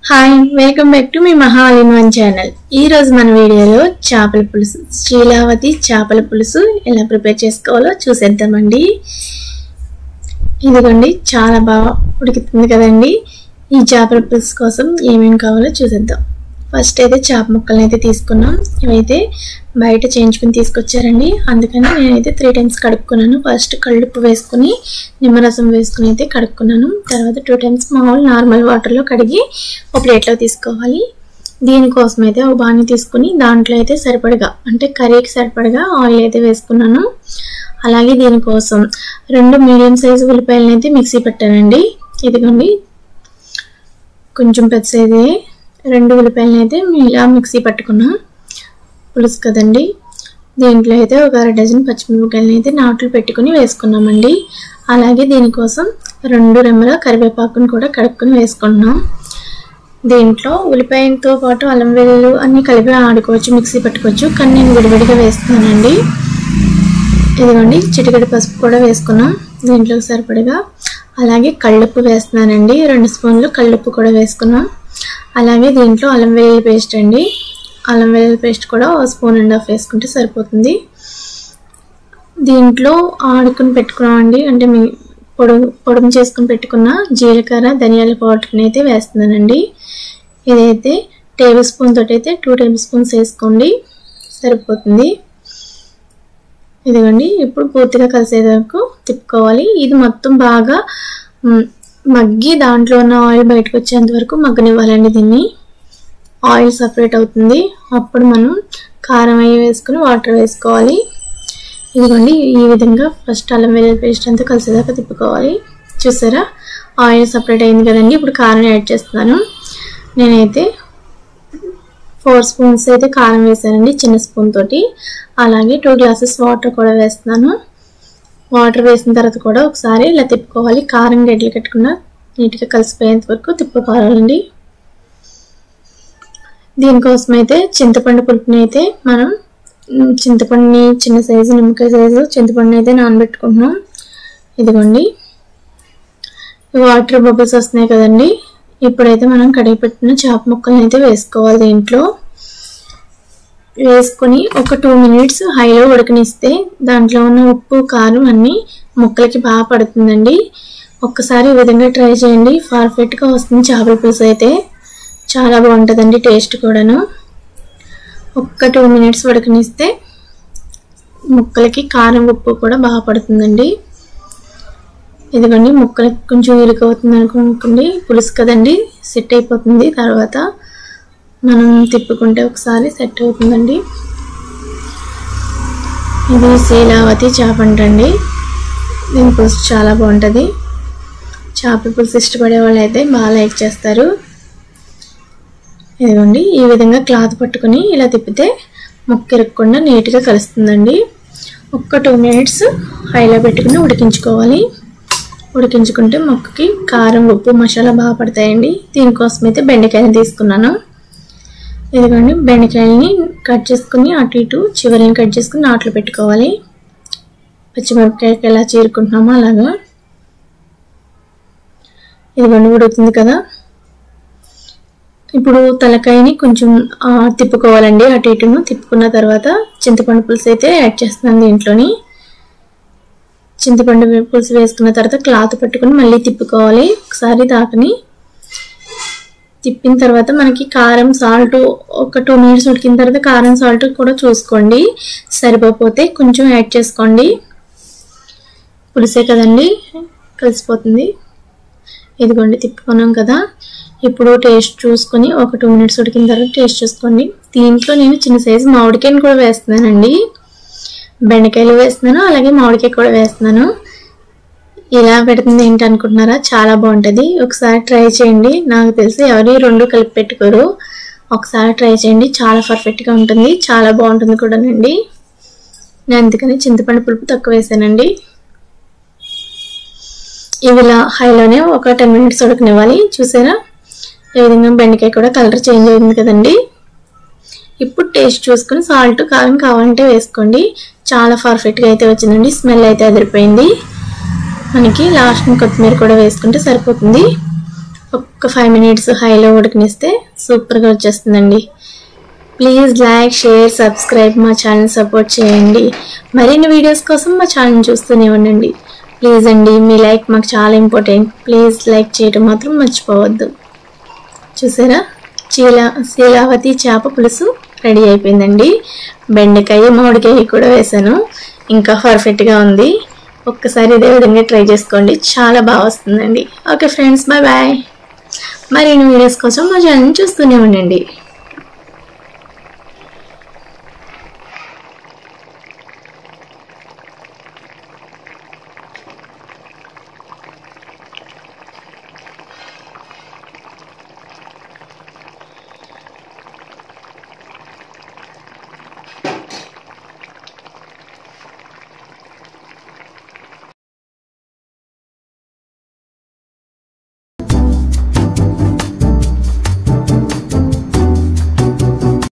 Hi welcome back to me మహా all in one channel. ఈ రోజు మన వీడియోలో చేపల పులుసు, శ్రీలావతి చేపల పులుసు ఎలా ప్రిపేర్ చేసుకోవాలో చూసేద్దామండి. ఇదిగోండి, చాలా బాగా ఉడుకుతుంది కదండి. ఈ చేపల పులుసు కోసం ఏమేమి కావాలో చూసేద్దాం. ఫస్ట్ అయితే చేప ముక్కలను అయితే తీసుకున్నాం. ఇవైతే బయట చేయించుకుని తీసుకొచ్చారండి, అందుకని నేనైతే 3 times కడుక్కున్నాను. ఫస్ట్ కళ్ళుప్పు వేసుకుని నిమ్మరసం వేసుకుని అయితే కడుక్కున్నాను. తర్వాత 2 times మామూలు నార్మల్ వాటర్లో కడిగి ఒక ప్లేట్లో తీసుకోవాలి. దీనికోసం అయితే ఒక బాణీ తీసుకుని దాంట్లో అయితే సరిపడగా, అంటే కర్రీకి సరిపడగా ఆయిల్ అయితే వేసుకున్నాను. అలాగే దీనికోసం 2 మీడియం సైజు ఉల్లిపాయలను అయితే మిక్సీ పెట్టానండి. ఇదిగోండి, కొంచెం పెద్ద సైజు 2 ఉల్లిపాయలను అయితే ఇలా మిక్సీ పట్టుకున్నాం. పులుసు కదండి, దీంట్లో అయితే ఒక 1/2 డజన్ పచ్చిమిరపకాయలను అయితే నాట్లు పెట్టుకుని వేసుకున్నామండి. అలాగే దీనికోసం 2 రెమ్మల కరివేపాకును కూడా కడుక్కుని వేసుకుంటున్నాం. దీంట్లో ఉల్లిపాయతో పాటు అల్లం వెల్లుల్లి అన్ని కలిపి ఆడుకోవచ్చు, మిక్సీ పట్టుకోవచ్చు, కానీ నేను విడివిడిగా వేస్తున్నానండి. ఇదిగోండి, చిటికెడు పసుపు కూడా వేసుకున్నాం దీంట్లో సరిపడగా. అలాగే కళ్ళుప్పు వేస్తున్నానండి, 2 స్పూన్లు కళ్ళుప్పు కూడా వేసుకున్నాం. అలాగే దీంట్లో అల్లం వెల్లుల్లి పేస్ట్ అండి, అల్లం వెల్లుల్లి పేస్ట్ కూడా 1.5 స్పూన్ వేసుకుంటే సరిపోతుంది. దీంట్లో ఆడుకుని పెట్టుకున్నామండి, అంటే మీ పొడుము చేసుకుని పెట్టుకున్న జీలకర్ర ధనియాల పౌడర్ని అయితే వేస్తున్నానండి. ఇదైతే టేబుల్ స్పూన్ తోటి అయితే 2 టేబుల్ స్పూన్స్ వేసుకోండి, సరిపోతుంది. ఇదిగోండి, ఇప్పుడు పూర్తిగా కలిసేది వరకు తిప్పుకోవాలి. ఇది మొత్తం బాగా మగ్గి దాంట్లో ఉన్న ఆయిల్ బయటకు వచ్చేంత వరకు మగ్గనివ్వాలండి. దీన్ని ఆయిల్ సపరేట్ అవుతుంది, అప్పుడు మనం కారం అవి వేసుకుని వాటర్ వేసుకోవాలి. ఇదిగోండి, ఈ విధంగా ఫస్ట్ అల్లం వెల్లుల్లి పేస్ట్ అంతా కలిసేదాకా తిప్పుకోవాలి. చూసారా, ఆయిల్ సపరేట్ అయింది కదండి. ఇప్పుడు కారం యాడ్ చేస్తున్నాను. నేనైతే 4 స్పూన్స్ అయితే కారం వేసానండి, చిన్న స్పూన్ తోటి. అలాగే 2 గ్లాసెస్ వాటర్ కూడా వేస్తున్నాను. వాటర్ వేసిన తర్వాత కూడా ఒకసారి ఇలా తిప్పుకోవాలి. కారం గడ్డలు కట్టకుండా నీట్గా కలిసిపోయేంత వరకు తిప్పుకోవాలండి. దీనికోసం అయితే చింతపండు పులుపుని అయితే మనం చింతపండుని చిన్న సైజు నిమ్మకాయ సైజు చింతపండుని అయితే నానబెట్టుకుంటున్నాం. ఇదిగోండి, వాటర్ బబుల్స్ వస్తున్నాయి కదండి. ఇప్పుడైతే మనం కడిగి పెట్టిన చేప ముక్కలను అయితే వేసుకోవాలి. దీంట్లో వేసుకొని ఒక 2 minutes హైలో ఉడకనిస్తే దాంట్లో ఉన్న ఉప్పు కారం అన్నీ ముక్కలకి బాగా పడుతుందండి. ఒక్కసారి ఈ విధంగా ట్రై చేయండి, పర్ఫెక్ట్గా వస్తుంది చేపల పులుసు అయితే. చాలా బాగుంటుందండి, టేస్ట్ కూడాను. ఒక్క 2 minutes ఉడకనిస్తే ముక్కలకి కారం ఉప్పు కూడా బాగా పడుతుందండి. ఇదిగోండి, ముక్కలకి కొంచెం ఇరుకవుతుంది అనుకోండి, పులుసు కదండి, సెట్ అయిపోతుంది. తర్వాత మనం తిప్పుకుంటే ఒకసారి సెట్ అవుతుందండి. ఇది శ్రీలావతి చేప అంటండి, దీని పులుసు చాలా బాగుంటుంది. చేపల పులుసు ఇష్టపడే వాళ్ళు అయితే బాగా లైక్ చేస్తారు. ఇదిగోండి, ఈ విధంగా క్లాత్ పట్టుకుని ఇలా తిప్పితే ముక్క ఇరగకుండా నీట్గా కలుస్తుందండి. ఒక్క 2 minutes హైలో పెట్టుకుని ఉడికించుకోవాలి. ఉడికించుకుంటే ముక్కకి కారం ఉప్పు మసాలా బాగా పడతాయండి. దీనికోసం అయితే బెండకాయలు తీసుకున్నాను. ఇదిగోండి, బెండకాయలని కట్ చేసుకుని అటు ఇటు చివరిని కట్ చేసుకుని నాట్లు పెట్టుకోవాలి. పచ్చిమిరపకాయకి ఎలా చీరుకుంటున్నామో అలాగా. ఇదిగోండి, ఉడుకుతుంది కదా. ఇప్పుడు తలకాయని కొంచెం తిప్పుకోవాలండి, అటు ఇటును తిప్పుకున్న తర్వాత చింతపండు పులుసు అయితే యాడ్ చేస్తున్నాను. దీంట్లోని చింతపండు పులుసు వేసుకున్న తర్వాత క్లాత్ పెట్టుకుని మళ్ళీ తిప్పుకోవాలి. ఒకసారి దాకని తిప్పిన తర్వాత మనకి కారం సాల్ట్ ఒక 2 minutes ఉడికిన తర్వాత కారం సాల్ట్ కూడా చూసుకోండి, సరిపోతే కొంచెం యాడ్ చేసుకోండి. పులుసే కదండి, కలిసిపోతుంది. ఇదిగోండి, తిప్పుకున్నాం కదా. ఇప్పుడు టేస్ట్ చూసుకొని ఒక 2 minutes ఉడికిన తర్వాత టేస్ట్ చూసుకోండి. దీంట్లో నేను చిన్న సైజు మామిడికాయని కూడా వేస్తున్నానండి, బెండకాయలు వేస్తున్నాను, అలాగే మామిడికాయ కూడా వేస్తున్నాను. ఇలా పెడుతుంది ఏంటి అనుకుంటున్నారా, చాలా బాగుంటుంది. ఒకసారి ట్రై చేయండి. నాకు తెలిసి ఎవరి 2 కలిపి పెట్టుకోరు. ఒకసారి ట్రై చేయండి, చాలా పర్ఫెక్ట్గా ఉంటుంది, చాలా బాగుంటుంది కూడానండి. నేను అందుకని చింతపండు పులుపు తక్కువ వేసానండి. ఇవిలా హైలోనే ఒక 10 minutes ఉడకనివ్వాలి. చూసారా, ఈ విధంగా బెండకాయ కూడా కలర్ చేంజ్ అయింది కదండి. ఇప్పుడు టేస్ట్ చూసుకొని సాల్ట్ కారం కావాలంటే వేసుకోండి. చాలా పర్ఫెక్ట్గా అయితే వచ్చిందండి, స్మెల్ అయితే అదిరిపోయింది. మనకి లాస్ట్ కొత్తిమీర కూడా వేసుకుంటే సరిపోతుంది. ఒక్క 5 మినిట్స్ హైలో ఉడకనిస్తే సూపర్గా వచ్చేస్తుందండి. ప్లీజ్ లైక్, షేర్, సబ్స్క్రైబ్, మా ఛానల్ సపోర్ట్ చేయండి. మరిన్ని వీడియోస్ కోసం మా ఛానల్ చూస్తూనే ఉండండి. ప్లీజ్ అండి, మీ లైక్ మాకు చాలా ఇంపార్టెంట్. ప్లీజ్ లైక్ చేయడం మాత్రం మర్చిపోవద్దు. చూసారా, శీలావతి చేప పులుసు రెడీ అయిపోయిందండి. బెండకాయ, మామిడికాయ కూడా వేసాను. ఇంకా పర్ఫెక్ట్గా ఉంది. ఒక్కసారి ఇదే విధంగా ట్రై చేసుకోండి, చాలా బాగా వస్తుందండి. Okay friends, bye bye. మరిన్ని వీడియోస్ కోసం మా ఛానల్ చూస్తూనే ఉండండి.